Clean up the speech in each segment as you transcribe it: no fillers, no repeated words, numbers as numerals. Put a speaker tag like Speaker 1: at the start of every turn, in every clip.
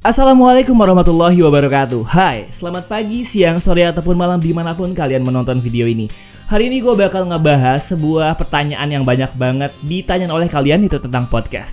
Speaker 1: Assalamualaikum warahmatullahi wabarakatuh. Hai, selamat pagi, siang, sore, ataupun malam dimanapun kalian menonton video ini. Hari ini gue bakal ngebahas sebuah pertanyaan yang banyak banget ditanyain oleh kalian, itu tentang podcast.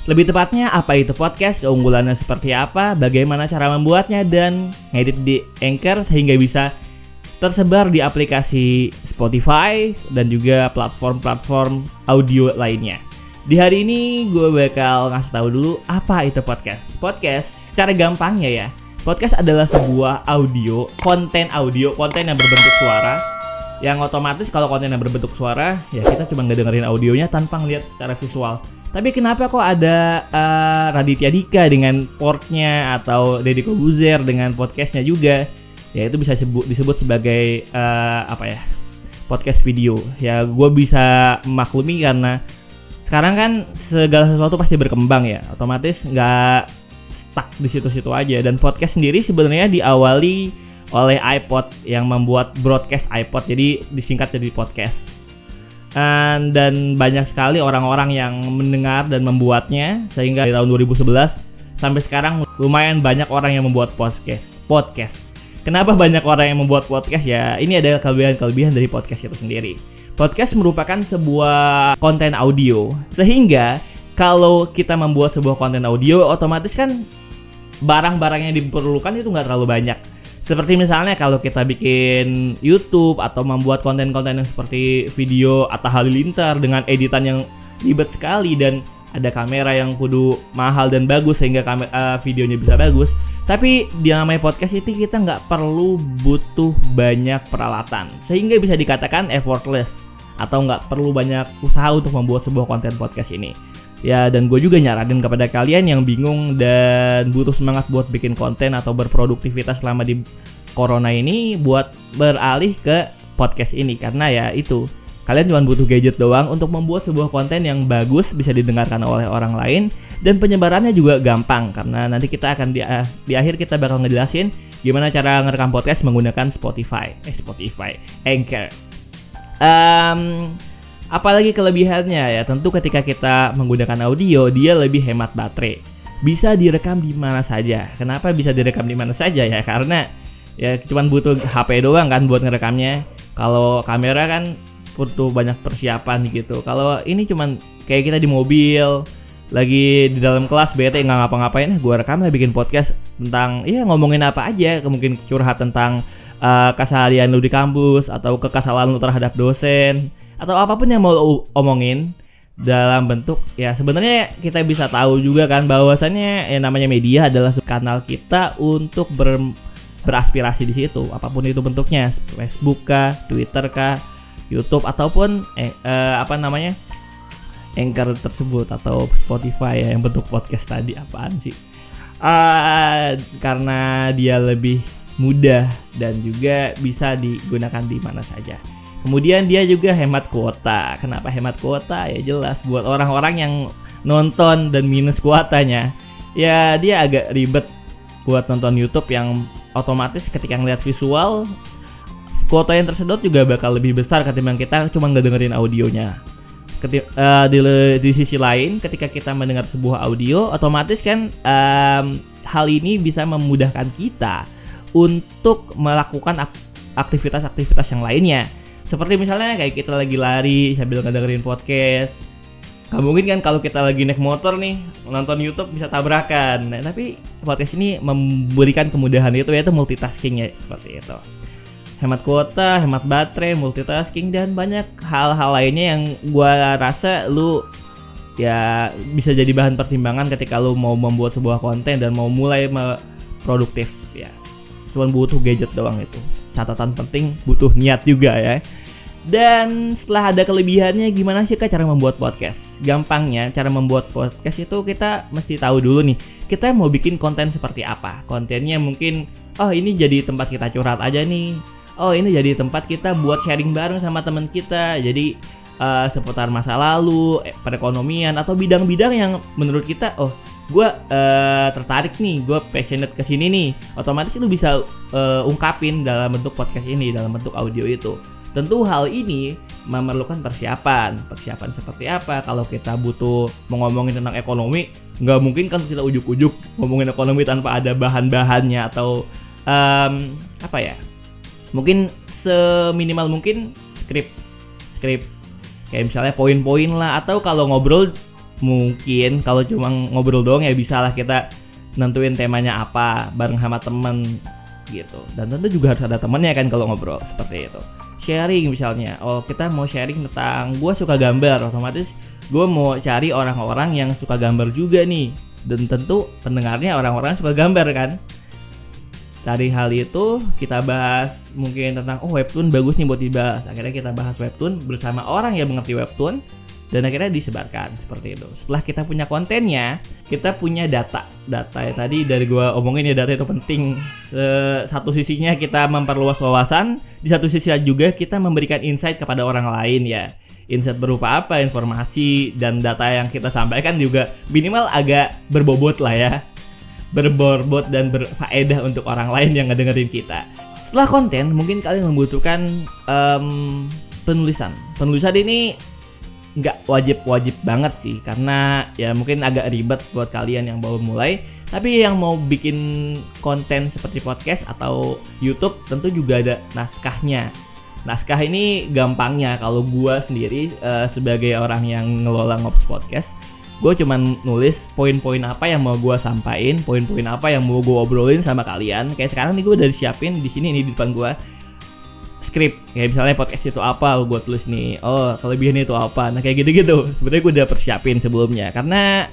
Speaker 1: Lebih tepatnya, apa itu podcast, keunggulannya seperti apa, bagaimana cara membuatnya, dan ngedit di Anchor sehingga bisa tersebar di aplikasi Spotify dan juga platform-platform audio lainnya. Di hari ini gue bakal ngasih tahu dulu apa itu podcast. Podcast secara gampangnya ya, podcast adalah sebuah konten yang berbentuk suara. Yang otomatis kalau konten yang berbentuk suara, ya kita cuma ngedengerin audionya tanpa ngeliat secara visual. Tapi kenapa kok ada Raditya Dika dengan portnya, atau Deddy Corbuzier dengan podcastnya juga? Ya itu bisa disebut sebagai podcast video. Ya gue bisa memaklumi karena sekarang kan segala sesuatu pasti berkembang ya, otomatis nggak stuck di situ-situ aja. Dan podcast sendiri sebenarnya diawali oleh iPod yang membuat broadcast iPod, jadi disingkat jadi podcast. Dan banyak sekali orang-orang yang mendengar dan membuatnya, sehingga di tahun 2011 sampai sekarang lumayan banyak orang yang membuat podcast. Kenapa banyak orang yang membuat podcast? Ya ini adalah kelebihan dari podcast itu sendiri. Podcast merupakan sebuah konten audio, sehingga kalau kita membuat sebuah konten audio, otomatis kan barang-barang yang diperlukan itu nggak terlalu banyak. Seperti misalnya kalau kita bikin YouTube atau membuat konten-konten yang seperti video Atta Halilintar dengan editan yang ribet sekali dan ada kamera yang kudu mahal dan bagus sehingga videonya bisa bagus. Tapi di namanya podcast itu kita nggak perlu butuh banyak peralatan, sehingga bisa dikatakan effortless atau nggak perlu banyak usaha untuk membuat sebuah konten podcast ini. Ya, dan gue juga nyaranin kepada kalian yang bingung dan butuh semangat buat bikin konten atau berproduktivitas selama di corona ini, buat beralih ke podcast ini. Karena ya itu, kalian cuma butuh gadget doang untuk membuat sebuah konten yang bagus, bisa didengarkan oleh orang lain, dan penyebarannya juga gampang. Karena nanti kita akan di akhir kita bakal ngejelasin gimana cara ngerekam podcast menggunakan Spotify, Anchor. Apalagi kelebihannya ya, tentu ketika kita menggunakan audio, dia lebih hemat baterai. Bisa direkam di mana saja. Kenapa bisa direkam di mana saja ya? Karena ya cuma butuh HP doang kan buat ngerekamnya. Kalau kamera kan butuh banyak persiapan gitu. Kalau ini cuman kayak kita di mobil, lagi di dalam kelas bete nggak ngapa-ngapain, gue rekam lah, bikin podcast tentang ngomongin apa aja. Mungkin curhat tentang keseharian lu di kampus, atau kekesalan lu terhadap dosen, atau apapun yang mau omongin dalam bentuk ya, sebenarnya kita bisa tahu juga kan bahwasannya namanya media adalah kanal kita untuk beraspirasi di situ, apapun itu bentuknya, Facebook kah, Twitter kah, YouTube, ataupun Anchor tersebut, atau Spotify ya, yang bentuk podcast tadi. Apaan sih? Karena dia lebih mudah dan juga bisa digunakan di mana saja. Kemudian dia juga hemat kuota. Kenapa hemat kuota? Ya jelas buat orang-orang yang nonton dan minus kuotanya. Ya dia agak ribet buat nonton YouTube yang otomatis ketika ngeliat visual, kuota yang tersedot juga bakal lebih besar ketimbang kita cuma ngedengerin audionya. Di sisi lain, ketika kita mendengar sebuah audio, otomatis kan hal ini bisa memudahkan kita untuk melakukan aktivitas-aktivitas yang lainnya. Seperti misalnya kayak kita lagi lari sambil ngedengerin podcast. Gak mungkin kan kalau kita lagi naik motor nih, nonton YouTube bisa tabrakan. Nah, tapi podcast ini memberikan kemudahan itu, yaitu multitasking ya, seperti itu. Hemat kuota, hemat baterai, multitasking, dan banyak hal-hal lainnya yang gua rasa lu ya bisa jadi bahan pertimbangan ketika lu mau membuat sebuah konten dan mau mulai produktif ya. Cuman butuh gadget doang itu. Catatan penting, butuh niat juga ya. Dan setelah ada kelebihannya, gimana sih cara membuat podcast? Gampangnya, cara membuat podcast itu kita mesti tahu dulu nih, kita mau bikin konten seperti apa. Kontennya mungkin, ini jadi tempat kita curhat aja nih. Ini jadi tempat kita buat sharing bareng sama teman kita. Jadi seputar masa lalu, perekonomian, atau bidang-bidang yang menurut kita, gue tertarik nih, gue passionate kesini nih. Otomatis lu bisa ungkapin dalam bentuk podcast ini, dalam bentuk audio itu. Tentu hal ini memerlukan persiapan seperti apa. Kalau kita butuh ngomongin tentang ekonomi, nggak mungkin kan kita ujuk-ujuk ngomongin ekonomi tanpa ada bahan-bahannya atau mungkin seminimal mungkin skrip kayak misalnya poin-poin lah, atau kalau ngobrol mungkin kalau cuma ngobrol doang ya bisa lah kita nentuin temanya apa bareng sama temen gitu. Dan tentu juga harus ada temennya kan kalau ngobrol seperti itu. Sharing misalnya, kita mau sharing tentang gue suka gambar, otomatis gue mau cari orang-orang yang suka gambar juga nih, dan tentu pendengarnya orang-orang suka gambar kan. Dari hal itu kita bahas mungkin tentang webtoon bagus nih buat dibahas. Akhirnya kita bahas webtoon bersama orang yang mengerti webtoon dan akhirnya disebarkan seperti itu. Setelah kita punya kontennya, kita punya data ya, tadi dari gua omongin ya, data itu penting. Satu sisinya kita memperluas wawasan, di satu sisi juga kita memberikan insight kepada orang lain ya. Insight berupa apa? Informasi dan data yang kita sampaikan juga minimal agak berbobot lah ya, berbobot dan berfaedah untuk orang lain yang ngedengerin kita. Setelah konten, mungkin kalian membutuhkan penulisan ini nggak wajib banget sih, karena ya mungkin agak ribet buat kalian yang baru mulai. Tapi yang mau bikin konten seperti podcast atau YouTube tentu juga ada naskahnya. Naskah ini gampangnya, kalau gue sendiri sebagai orang yang ngelola Ngops Podcast, gue cuman nulis poin-poin apa yang mau gue sampaikan, poin-poin apa yang mau gue obrolin sama kalian. Kayak sekarang nih gue udah siapin di sini nih di depan gue skrip, kayak misalnya podcast itu apa gue tulis nih, kelebihannya itu apa, nah kayak gitu-gitu. Sebenarnya gue udah persiapin sebelumnya karena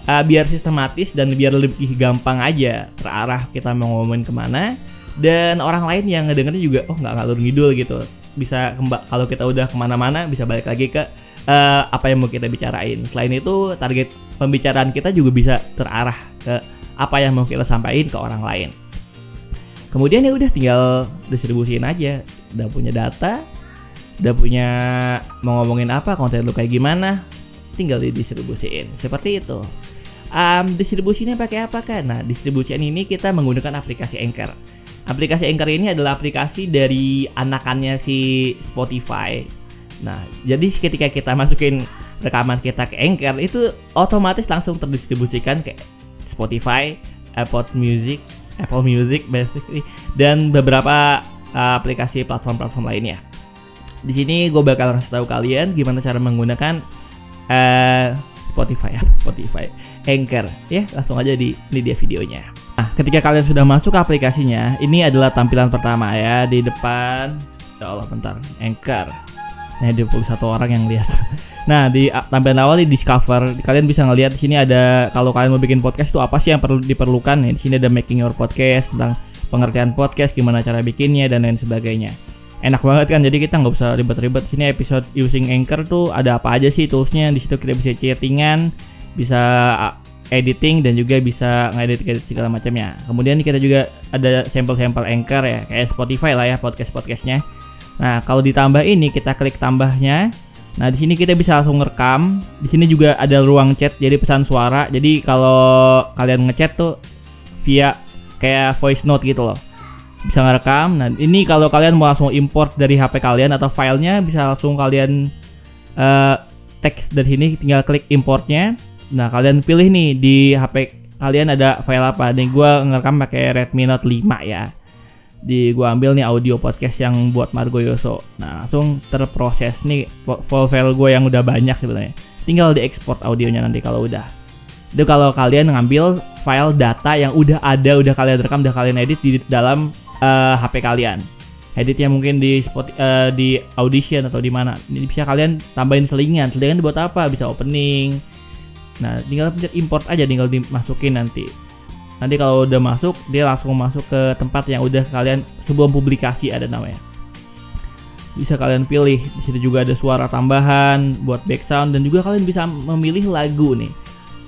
Speaker 1: biar sistematis dan biar lebih gampang aja terarah kita mau ngomongin kemana, dan orang lain yang ngedengerin juga nggak ngalur ngidul gitu, bisa kalau kita udah kemana-mana bisa balik lagi ke apa yang mau kita bicarain. Selain itu target pembicaraan kita juga bisa terarah ke apa yang mau kita sampaikan ke orang lain. Kemudian ya udah tinggal distribusiin aja. Udah punya data, udah punya mau ngomongin apa, konten lu kayak gimana, tinggal didistribusiin. Seperti itu. Distribusinya pakai apa kan? Nah, distribusian ini kita menggunakan aplikasi Anchor. Aplikasi Anchor ini adalah aplikasi dari anakannya si Spotify. Nah, jadi ketika kita masukin rekaman kita ke Anchor, itu otomatis langsung terdistribusikan ke Spotify, Apple Music basically, dan beberapa aplikasi platform-platform lainnya. Di sini gue bakal kasih tahu kalian gimana cara menggunakan Spotify Anchor ya. Langsung aja di dia videonya. Nah, ketika kalian sudah masuk ke aplikasinya, ini adalah tampilan pertama ya di depan. Ya Allah, bentar. Anchor. Nah, 21 orang yang lihat. Nah, di tampilan awal di Discover, kalian bisa ngelihat di sini ada, kalau kalian mau bikin podcast itu apa sih yang perlu diperlukan. Di sini ada Making Your Podcast, tentang pengertian podcast, gimana cara bikinnya dan lain sebagainya. Enak banget kan, jadi kita nggak usah ribet-ribet. Sini episode using Anchor tuh ada apa aja sih toolsnya. Di situ kita bisa chattingan, bisa editing, dan juga bisa ngedit segala macamnya. Kemudian kita juga ada sampel-sampel Anchor ya, kayak Spotify lah ya, podcast-podcastnya. Nah, kalau ditambah ini, kita klik tambahnya. Nah, di sini kita bisa langsung ngerekam. Di sini juga ada ruang chat, jadi pesan suara. Jadi kalau kalian ngechat tuh via kayak voice note gitu loh, bisa ngerekam. Nah, ini kalau kalian mau langsung import dari HP kalian atau filenya, bisa langsung kalian teks dari sini, tinggal klik importnya. Nah, kalian pilih nih di HP kalian ada file apa. Nih gua ngerekam pakai Redmi Note 5 ya. Gua ambil nih audio podcast yang buat Margo Yoso. Nah, langsung terproses nih file gue yang udah banyak sebenarnya. Tinggal diekspor audionya nanti kalau udah. Itu kalau kalian ngambil file data yang udah ada, udah kalian rekam, udah kalian edit di dalam HP kalian. Editnya mungkin di Audition atau di mana. Ini bisa kalian tambahin selingan. Selingan buat apa? Bisa opening. Nah, tinggal pencet import aja, tinggal dimasukin nanti. Nanti kalau udah masuk, dia langsung masuk ke tempat yang udah kalian sebelum publikasi ada namanya. Bisa kalian pilih. Di situ juga ada suara tambahan buat background, dan juga kalian bisa memilih lagu nih.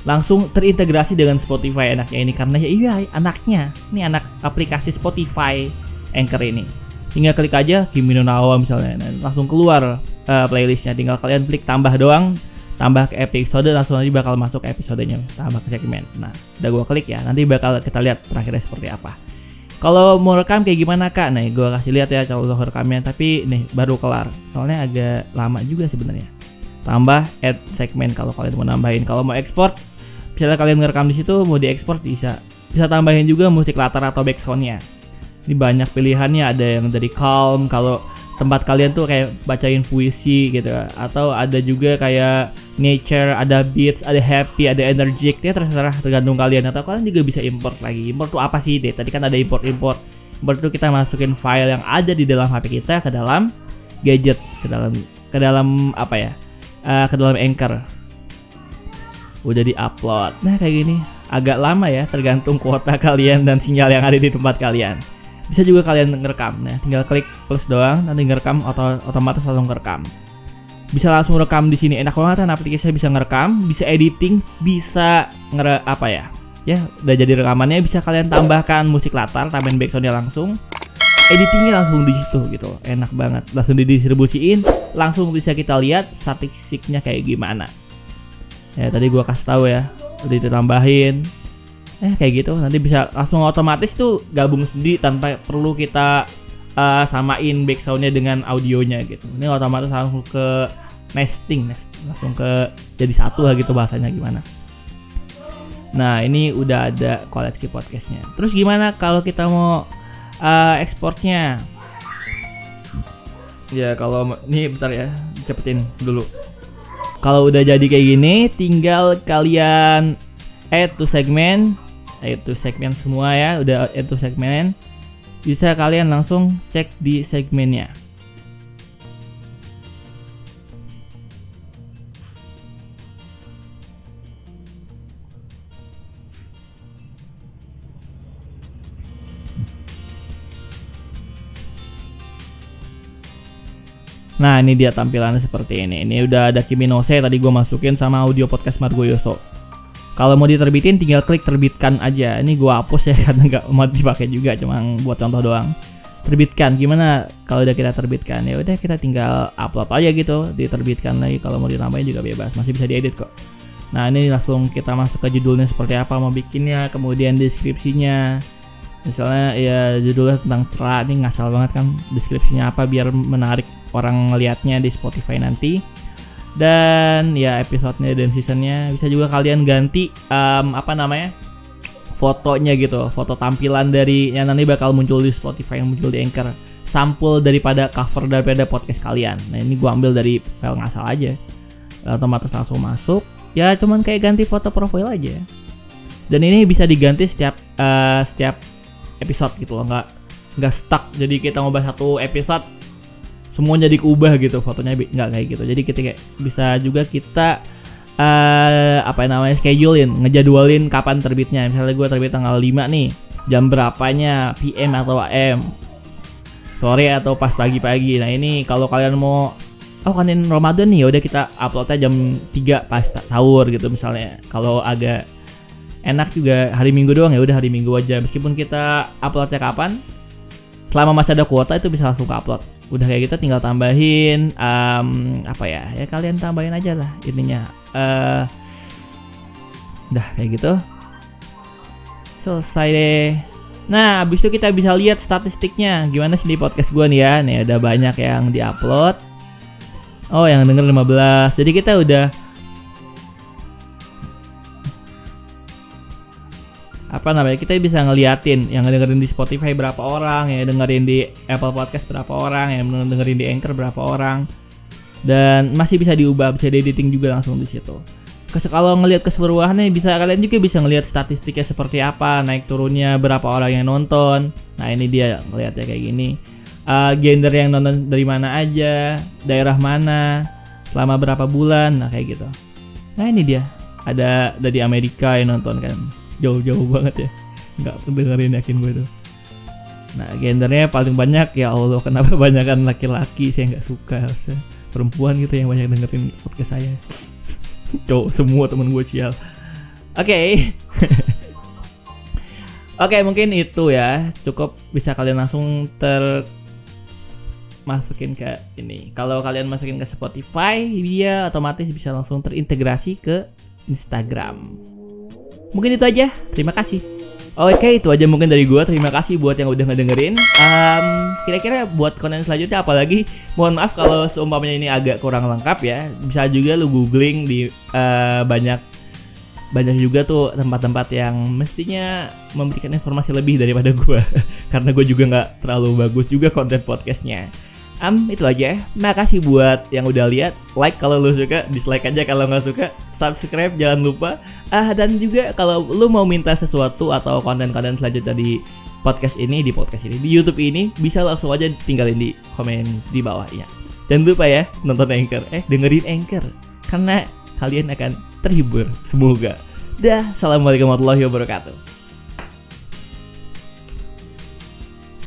Speaker 1: Langsung terintegrasi dengan Spotify enaknya ini, karena ya iya anaknya. Ini anak aplikasi Spotify Anchor ini. Tinggal klik aja Kimi no Na wa misalnya, langsung keluar playlistnya. Tinggal kalian klik tambah doang. Tambah ke episode, langsung aja bakal masuk episodenya, tambah ke segmen. Nah, udah gua klik ya, nanti bakal kita lihat terakhirnya seperti apa. Kalau mau rekam kayak gimana kak? Nih gue kasih lihat ya contoh rekamnya, tapi nih baru kelar. Soalnya agak lama juga sebenarnya. Tambah add segmen kalau kalian mau nambahin. Kalau mau ekspor, misalnya kalian ngerekam di situ mau diekspor bisa tambahin juga musik latar atau backsoundnya. Ini banyak pilihannya, ada yang dari calm kalau tempat kalian tuh kayak bacain puisi gitu, atau ada juga kayak nature, ada beats, ada happy, ada energetic, ya terserah tergantung kalian. Atau kalian juga bisa import lagi. Import tuh apa sih deh? Tadi kan ada import tuh kita masukin file yang ada di dalam HP kita ke dalam gadget, ke dalam apa ya, ke dalam Anchor, udah di-upload. Nah kayak gini agak lama ya, tergantung kuota kalian dan sinyal yang ada di tempat kalian. Bisa juga kalian ngerekam, nah tinggal klik plus doang, nanti ngerekam otomatis langsung ngerekam. Bisa langsung rekam di sini, enak banget kan aplikasinya, bisa ngerekam, bisa editing, bisa ya udah jadi rekamannya. Bisa kalian tambahkan musik latar, tambahin backsoundnya langsung, editingnya langsung di situ gitu, enak banget, langsung didistribusiin, langsung bisa kita lihat statistiknya kayak gimana. Ya tadi gua kasih tahu ya, udah ditambahin. Kayak gitu, nanti bisa langsung otomatis tuh gabung sendiri tanpa perlu kita samain backsoundnya dengan audionya gitu. Ini otomatis langsung ke nesting, langsung ke jadi satu lah gitu bahasanya gimana. Nah ini udah ada koleksi podcastnya. Terus gimana kalau kita mau ekspornya? Ya kalau ini bentar ya, cepetin dulu. Kalau udah jadi kayak gini, tinggal kalian add to segment semua ya, udah add to segment, bisa kalian langsung cek di segmennya. Nah ini dia tampilannya seperti ini. Ini udah ada Kimi no Se tadi gue masukin sama audio podcast Margo Yoso. Kalau mau diterbitin tinggal klik terbitkan aja. Ini gua hapus ya karena nggak mau dipakai juga, cuma buat contoh doang. Terbitkan gimana kalau udah kita terbitkan? Ya udah kita tinggal upload aja gitu, diterbitkan lagi. Kalau mau ditambahin juga bebas, masih bisa diedit kok. Nah ini langsung kita masuk ke judulnya seperti apa mau bikinnya, kemudian deskripsinya. Misalnya ya judulnya tentang cerah, ini ngasal banget kan deskripsinya apa biar menarik orang ngelihatnya di Spotify nanti. Dan ya episodenya dan seasonnya bisa juga kalian ganti fotonya gitu, foto tampilan dari yang nanti bakal muncul di Spotify, yang muncul di Anchor, sampul daripada cover daripada podcast kalian. Nah ini gua ambil dari file ngasal aja, otomatis langsung masuk. Ya cuman kayak ganti foto profil aja. Dan ini bisa diganti setiap episode gitu loh, nggak stuck. Jadi kita mau bahas satu episode semua jadi keubah gitu fotonya, nggak kayak gitu. Jadi kita kayak bisa juga kita ngejadwalin kapan terbitnya. Misalnya gue terbit tanggal 5 nih, jam berapanya, PM atau AM, sore atau pas pagi-pagi. Nah ini kalau kalian mau kan ini Ramadan nih, udah kita uploadnya jam 3 pas sahur gitu misalnya. Kalau agak enak juga hari Minggu doang, ya udah hari Minggu aja, meskipun kita uploadnya kapan, selama masih ada kuota itu bisa langsung ke upload. Udah kayak gitu tinggal tambahin ya kalian tambahin aja lah ininya. Udah kayak gitu selesai deh. Nah abis itu kita bisa lihat statistiknya gimana sih di podcast gue nih ya. Nih ada banyak yang diupload. Oh yang denger 15. Jadi kita udah kita bisa ngeliatin yang dengerin di Spotify berapa orang, yang dengerin di Apple Podcast berapa orang, yang dengerin di Anchor berapa orang, dan masih bisa diubah, bisa editing juga langsung di situ. Kalau ngelihat keseluruhannya kalian juga bisa ngelihat statistiknya seperti apa, naik turunnya berapa orang yang nonton. Nah ini dia ngelihatnya kayak gini, gender yang nonton dari mana aja, daerah mana, selama berapa bulan, nah kayak gitu. Nah ini dia, ada dari Amerika yang nonton kan, jauh-jauh banget ya, nggak dengerin, yakin gue tuh. Nah gendernya paling banyak, ya Allah kenapa banyakan laki-laki, saya nggak suka, harusnya perempuan gitu yang banyak dengerin podcast saya. Cowok semua temen gue sial. Oke. Oke, mungkin itu ya cukup, bisa kalian langsung masukin ke ini. Kalau kalian masukin ke Spotify, dia otomatis bisa langsung terintegrasi ke Instagram. Mungkin itu aja. Terima kasih. Oke, itu aja mungkin dari gue. Terima kasih buat yang udah ngedengerin. Kira-kira buat konten selanjutnya apalagi? Mohon maaf kalau seumpamanya ini agak kurang lengkap ya. Bisa juga lu googling di banyak juga tuh tempat-tempat yang mestinya memberikan informasi lebih daripada gue. Karena gue juga nggak terlalu bagus juga konten podcastnya. Itu aja. Makasih buat yang udah lihat. Like kalau lu suka, dislike aja kalau nggak suka. Subscribe jangan lupa. Dan juga kalau lu mau minta sesuatu atau konten-konten selanjutnya di podcast ini, di YouTube ini, bisa langsung aja tinggalin di komen di bawah ya. Jangan lupa ya nonton Anchor, dengerin Anchor karena kalian akan terhibur. Semoga. Assalamualaikum warahmatullahi wabarakatuh.